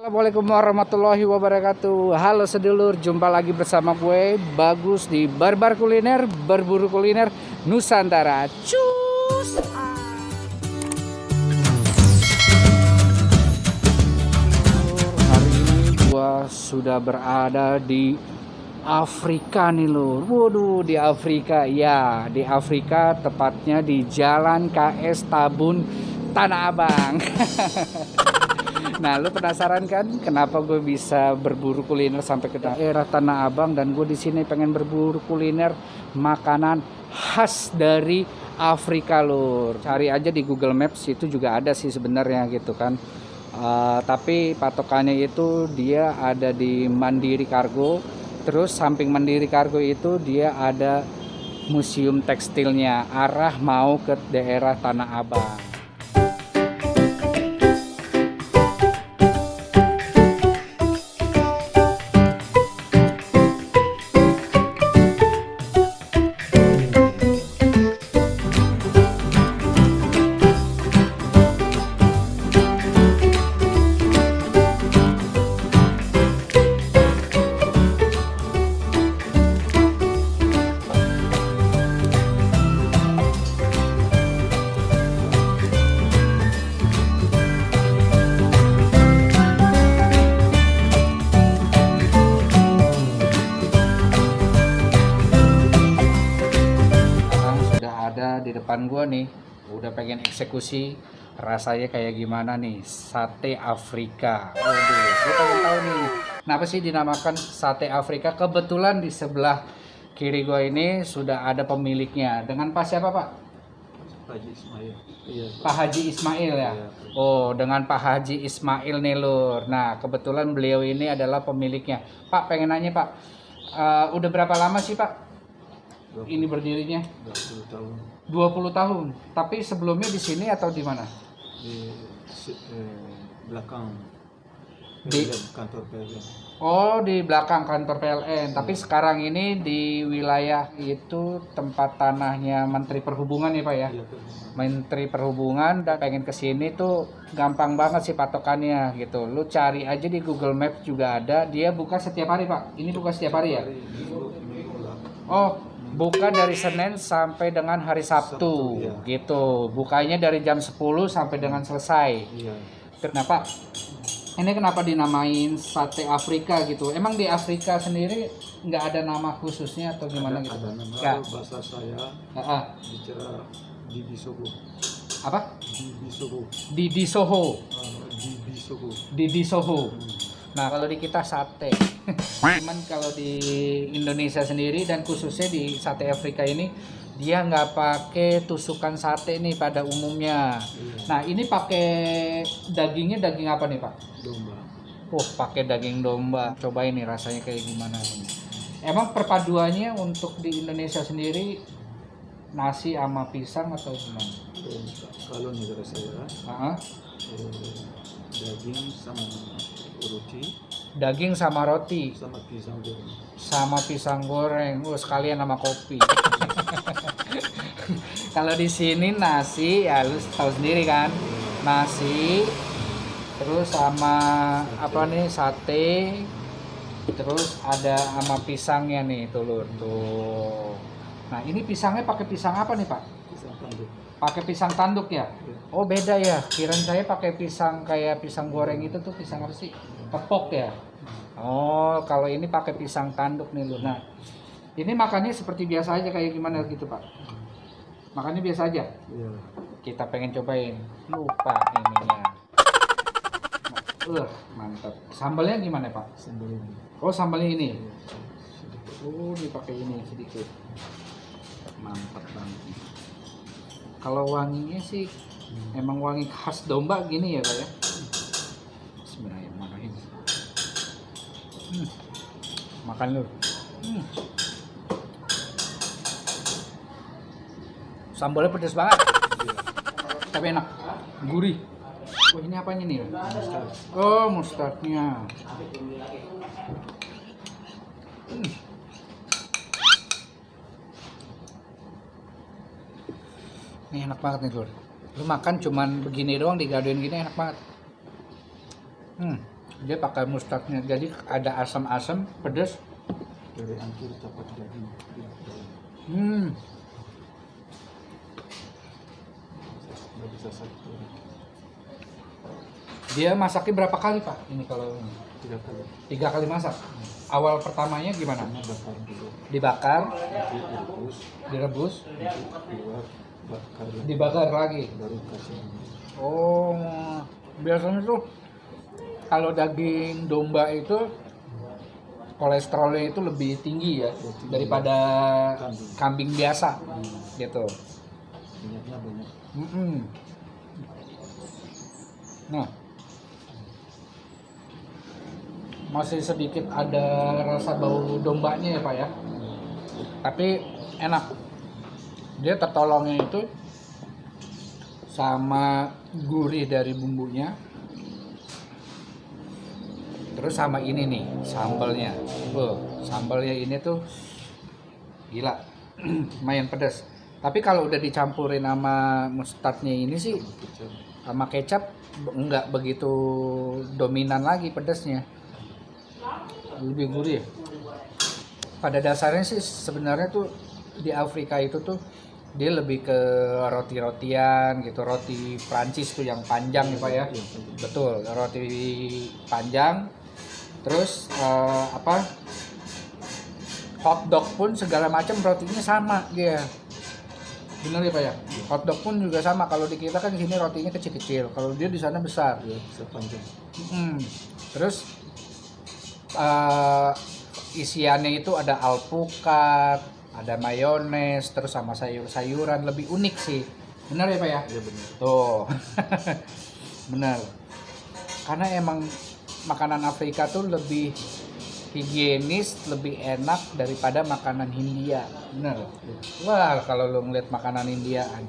Assalamualaikum warahmatullahi wabarakatuh. Halo sedulur, jumpa lagi bersama gue Bagus di Barbar Kuliner, Berburu Kuliner Nusantara. Cus. Hari ini gue sudah berada di Afrika nih lur. Waduh, di Afrika. Ya, di Afrika, tepatnya di Jalan KS Tabun, Tanah Abang. Nah, lu penasaran kan kenapa gue bisa berburu kuliner sampai ke daerah Tanah Abang, dan gue di sini pengen berburu kuliner makanan khas dari Afrika lur. Cari aja di Google Maps, itu juga ada sih sebenarnya gitu kan. Tapi patokannya itu dia ada di Mandiri Kargo. Terus samping Mandiri Kargo itu dia ada museum tekstilnya, arah mau ke daerah Tanah Abang. Di depan gua nih udah pengen eksekusi, rasanya kayak gimana nih sate Afrika. Waduh, gua pengen tahu nih kenapa sih dinamakan sate Afrika. Kebetulan di sebelah kiri gua ini sudah ada pemiliknya. Dengan Pak siapa Pak? Pak Haji Ismail. Iya. Pak Haji Ismail ya. Iya. Oh, dengan Pak Haji Ismail nih lur. Nah, kebetulan beliau ini adalah pemiliknya. Pak, pengen nanya Pak, udah berapa lama sih Pak ini berdirinya? 20 tahun 20 tahun. Tapi sebelumnya di sini atau di mana? di belakang Di kantor PLN. Oh, di belakang kantor PLN. Tapi sekarang ini di wilayah itu tempat tanahnya Menteri Perhubungan ya Pak ya? Iya, Pak. Menteri Perhubungan, dan pengen ke sini tuh gampang banget sih patokannya gitu. Lu cari aja di Google Maps juga ada. Dia buka setiap hari Pak. Ini buka setiap hari ya? Oh, buka dari Senin sampai dengan hari Sabtu, Sabtu, iya. gitu. Bukanya dari jam 10 sampai dengan selesai. Iya. Kenapa? Ini kenapa dinamain sate Afrika gitu? Emang di Afrika sendiri nggak ada nama khususnya atau gimana gitu? Ada nama Nggak. bahasa saya bicara Didi Soho. Apa? Didi Soho. Didi Soho. Didi Soho. Didi Soho. Nah, kalau di kita sate. Cuman kalau di Indonesia sendiri dan khususnya di sate Afrika ini, dia nggak pakai tusukan sate nih pada umumnya. Iya. Nah, ini pakai dagingnya daging apa nih Pak? Domba. Oh, pakai daging domba. Cobain nih rasanya kayak gimana nih. Emang perpaduannya untuk di Indonesia sendiri nasi sama pisang atau gimana? Kalau negara saya Aha. daging sama roti Daging sama roti sama pisang goreng. sama pisang goreng. Oh, sekalian sama kopi. Kalau di sini nasi ya lu tahu sendiri kan. Nasi terus sama apa nih sate, terus ada sama pisangnya nih telur tuh. Nah, ini pisangnya pakai pisang apa nih Pak? Pisang tanduk. Pakai pisang tanduk ya? Oh, beda ya. Kirain saya pakai pisang kayak pisang goreng itu tuh pisang apa sih? Kepok ya. Oh, kalau ini pakai pisang tanduk nih lur. Nah, ini makannya seperti biasa aja kayak gimana gitu Pak? Makannya biasa aja. Iya. Kita pengen cobain. Lupa ininya. Mantap. Sambalnya gimana Pak? Sambal ini. Oh, sambalnya ini. Oh, dipakai ini sedikit. Mantap banget. Kalau wanginya sih emang wangi khas domba gini ya Pak ya. Bismillahirrahmanirrahim. Makan lu. Sambalnya pedas banget. Tapi enak. Gurih. Wah, ini apanya nih? Oh, mustardnya. Ini enak banget nih, Lur. Lu makan cuman begini doang digadoin gini enak banget. Dia pakai mustardnya, jadi ada asam-asam, pedas. Dari angkir dapat daging. Nggak bisa satu. Dia masaknya berapa kali Pak? Ini kalau ini. 3 kali. 3 kali masak. Awal pertamanya gimana? Karena bakar dulu. Dibakar, Nanti direbus. direbus, Nanti keluar bakar lagi. dibakar lagi. Baru kasih ini. Oh, biasanya tuh kalau daging domba itu kolesterolnya itu lebih tinggi ya tinggi. daripada Kambing. kambing biasa, gitu. Minyaknya banyak. Nah, masih sedikit ada rasa bau dombanya ya Pak ya, tapi enak. Dia tertolongnya itu sama gurih dari bumbunya, terus sama ini nih sambalnya. Sambalnya ini tuh gila, lumayan pedas. Tapi kalau udah dicampurin sama mustardnya ini sih, Kecap. sama kecap nggak begitu dominan lagi pedasnya, lebih gurih. Pada dasarnya sih sebenarnya tuh di Afrika itu tuh dia lebih ke roti-rotian gitu, roti Prancis tuh yang panjang ya Pak ya. Betul, roti panjang. Terus hotdog pun segala macam rotinya sama dia. Bener ya Pak ya? Hotdog pun juga sama. Kalau di kita kan di sini rotinya kecil-kecil, kalau dia di sana besar. Ya, bisa panjang. Terus isiannya itu ada alpukat, ada mayones, terus sama sayur-sayuran, lebih unik sih. Benar ya Pak ya? Iya benar. Tuh. Benar. Karena emang makanan Afrika tuh lebih higienis, lebih enak daripada makanan Hindia. Benar. Wah, kalau lo ngeliat makanan Indiaan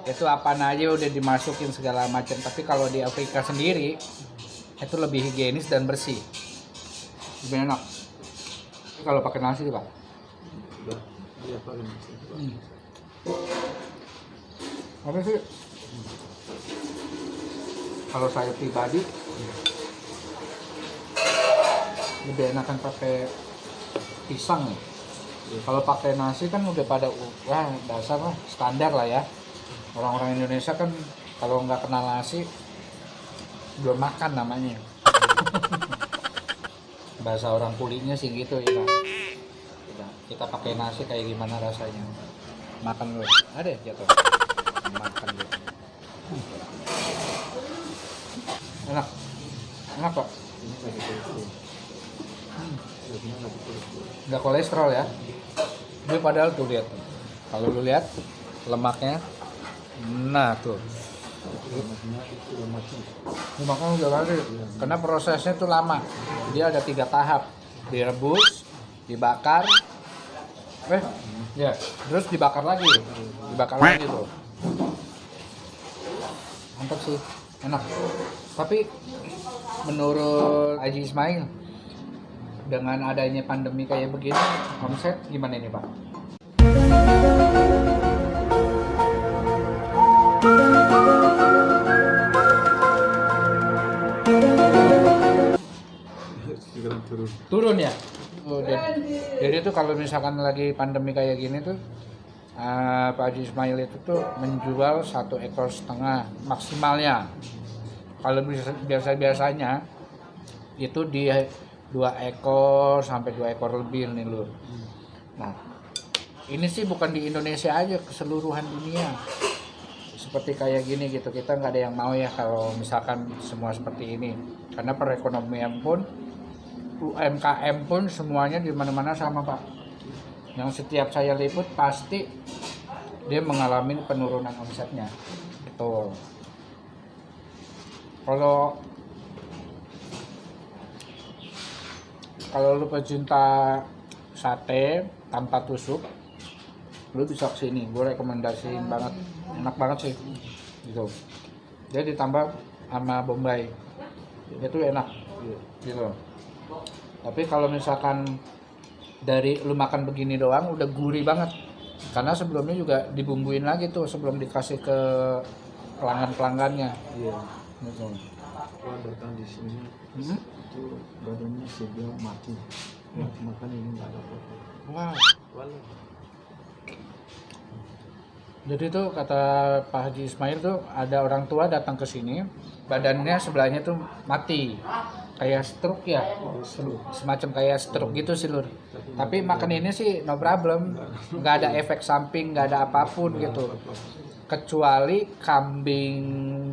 itu apa aja udah dimasukin segala macam, tapi kalau di Afrika sendiri itu lebih higienis dan bersih, lebih enak. Kalau pakai nasi Pak, Iya paling. apa sih? Kalau saya pribadi lebih enakan pakai pisang nih. Kalau pakai nasi kan udah pada dasar lah, standar lah ya. Orang-orang Indonesia kan kalau nggak kenal nasi belum makan namanya. Bahasa orang kulitnya sih gitu ya Pak. Kita pakai nasi kayak gimana rasanya? Makan dulu. Ada ya jatuh. Makan dulu. Enak. Enak Pak. Ini lagi kolesterol. Ini lagi kolesterol. Nggak kolesterol ya. Dia padahal tuh lihat. Kalau lu lihat lemaknya, nah tuh. Lemaknya itu lemaknya. Lemaknya udah lari. Karena prosesnya tuh lama. Dia ada 3 tahap. Direbus, dibakar, ya, terus dibakar lagi. Dibakar lagi tuh. Mantap sih, enak. Tapi menurut Haji Ismail, dengan adanya pandemi kayak begini, omset gimana ini Pak? Sekarang turun. Turun ya? Oh, jadi tuh kalau misalkan lagi pandemi kayak gini tuh, Pak Haji Ismail itu tuh menjual 1,5 ekor maksimalnya. Kalau biasanya itu di 2 ekor sampai 2 ekor lebih nih Lur. Nah, ini sih bukan di Indonesia aja, keseluruhan dunia. Seperti kayak gini gitu, kita nggak ada yang mau ya kalau misalkan semua seperti ini. Karena perekonomian pun, UMKM pun semuanya di mana-mana sama Pak. Yang setiap saya liput pasti dia mengalami penurunan omsetnya. Gitu. Kalau lu pecinta sate tanpa tusuk, lu bisa kesini. Gue rekomendasiin banget, enak banget sih. Gitu. Dia ditambah sama Bombay, itu enak. Gitu. Tapi kalau misalkan dari lu makan begini doang udah gurih banget. Karena sebelumnya juga dibumbuin lagi tuh sebelum dikasih ke pelanggan-pelanggannya. Iya. Betul. Kalau datang di sini Hmm? itu badannya sebelah mati. Makan ini nggak ada apa-apa. Wow. Walau Jadi tuh kata Pak Haji Ismail tuh ada orang tua datang ke sini, badannya sebelahnya tuh mati, kayak stroke ya, semacam kayak stroke gitu sih Lur. Tapi makan ini sih no problem, nggak ada efek samping, nggak ada apapun gitu, kecuali kambing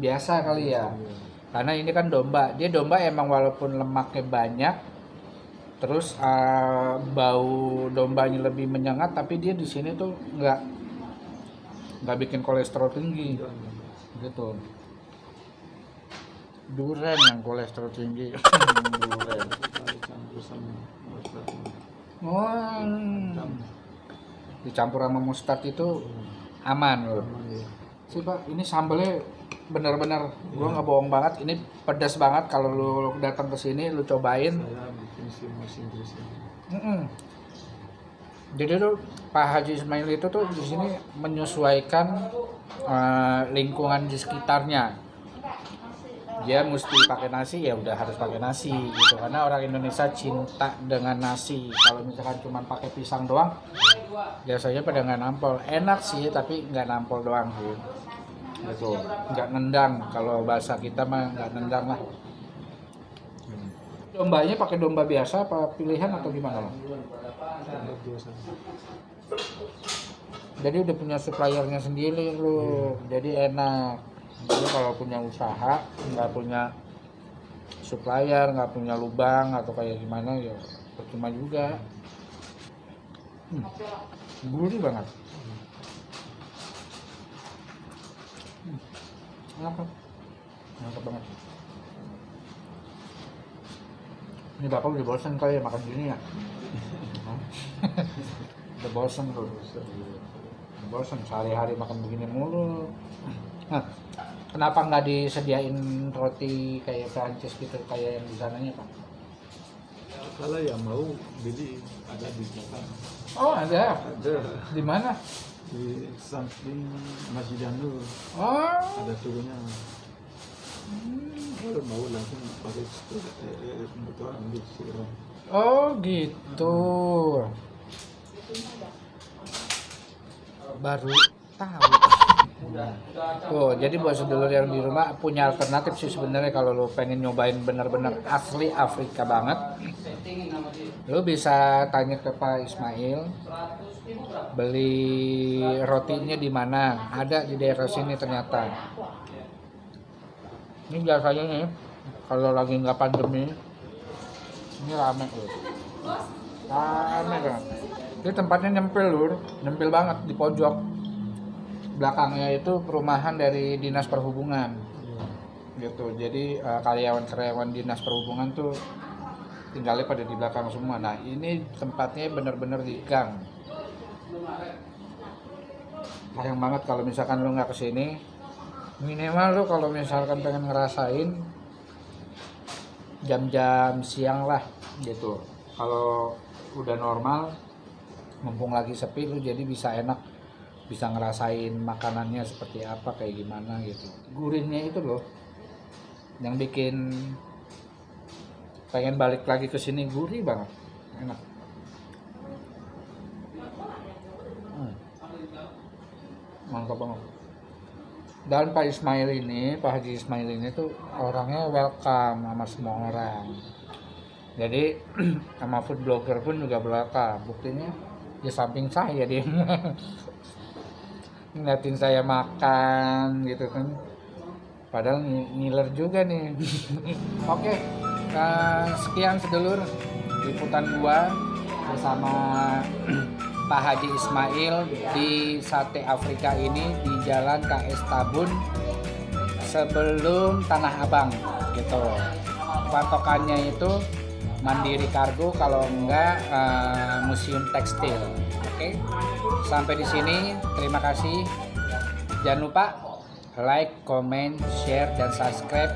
biasa kali ya. Karena ini kan domba, dia domba emang walaupun lemaknya banyak, terus bau dombanya lebih menyengat, tapi dia di sini tuh nggak bikin kolesterol tinggi gitu. Duren yang kolesterol tinggi. Duren. campur sama mustard. Oh, dicampur sama mustard itu aman loh. Ya. Sih Pak, ini sambelnya benar-benar gua nggak bohong banget, ini pedas banget. Kalau lu datang ke sini lu cobain. Saya bikin si mesin di sini. Jadi tuh Pak Haji Ismail itu tuh di sini menyesuaikan lingkungan di sekitarnya. Dia mesti pakai nasi, ya udah harus pakai nasi gitu, karena orang Indonesia cinta dengan nasi. Kalau misalkan cuma pakai pisang doang, biasanya pada nggak nampol. Enak sih tapi nggak nampol doang sih. Gitu, nggak nendang. Kalau bahasa kita mah nggak nendang lah. Dombanya pakai domba biasa apa pilihan atau gimana Bang? Standar biasa. Jadi udah punya suppliernya sendiri lu, jadi enak. Jadi kalau punya usaha nggak punya supplier, nggak punya lubang atau kayak gimana ya percuma juga. Gurih banget. Enak banget. Ini bapak udah bosan kali ya makan gini ya? Udah bosan tuh. Udah bosan sehari-hari makan begini mulu. Nah, kenapa nggak disediain roti kayak Prancis gitu kayak yang di sananya Pak? Kalau yang mau beli ada di belakang. Oh ada. Ada Di mana? di samping Masjid Anur. Oh. Ada turunnya. Kalau mau langsung pakai motor ambil siram. Oh gitu. Baru tahu. Tuh, jadi buat sedulur yang di rumah punya alternatif sih sebenarnya kalau lo pengen nyobain bener-bener asli Afrika banget. Lo bisa tanya ke Pak Ismail beli rotinya di mana. Ada di daerah sini ternyata. Ini biasanya nih kalau lagi nggak pandemi ini rame loh. Rame kan. Ini tempatnya nyempil banget di pojok. Belakangnya itu perumahan dari Dinas Perhubungan. Gitu. Jadi karyawan-karyawan Dinas Perhubungan tuh tinggalnya pada di belakang semua. Nah, ini tempatnya bener-bener di gang. Sayang banget kalau misalkan lu nggak kesini. Minimal lu kalau misalkan pengen ngerasain jam-jam siang lah gitu. Kalau udah normal, mumpung lagi sepi lu jadi bisa enak, bisa ngerasain makanannya seperti apa, kayak gimana gitu. Gurihnya itu loh yang bikin pengen balik lagi ke sini, gurih banget, enak. Mantap banget. Dan Pak Ismail ini, Pak Haji Ismail ini tuh orangnya welcome sama semua orang. Jadi sama food blogger pun juga welcome. Buktinya di samping saya dia ngeliatin saya makan gitu kan. Padahal ngiler juga nih. Oke, sekian sedulur liputan gua bersama Pak Haji Ismail di Sate Afrika ini di Jalan KS Tabun sebelum Tanah Abang gitu. Patokannya itu Mandiri Kargo, kalau enggak Museum Tekstil. Oke. Sampai di sini, terima kasih. Jangan lupa like, comment, share dan subscribe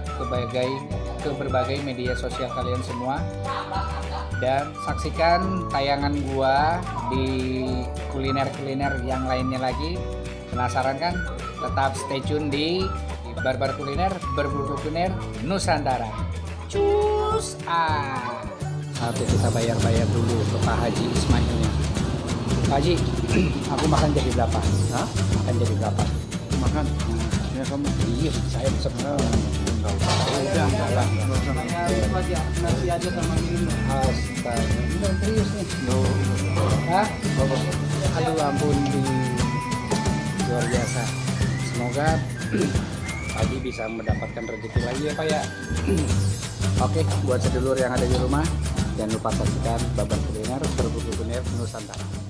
ke berbagai media sosial kalian semua. Dan saksikan tayangan gua di kuliner-kuliner yang lainnya lagi. Penasaran kan? Tetap stay tune di Barbar Kuliner, berburu kuliner Nusantara. Cus Saatnya kita bayar-bayar dulu ke Pak Haji Ismailnya. Pak Haji, aku makan jadi berapa? Hah? Makan jadi berapa? Makan. Ya kamu. Iya, saya pesen. Enggak usah. Udah, enggak lah. Nasi aja sama minum. Astaga, ini serius nih. No. Hah? Aduh ampun, luar biasa. Semoga Haji bisa mendapatkan rezeki lagi ya Pak ya. Oke, buat sedulur yang ada di rumah, jangan lupa saksikan Barbar Kuliner, berburu kuliner Nusantara.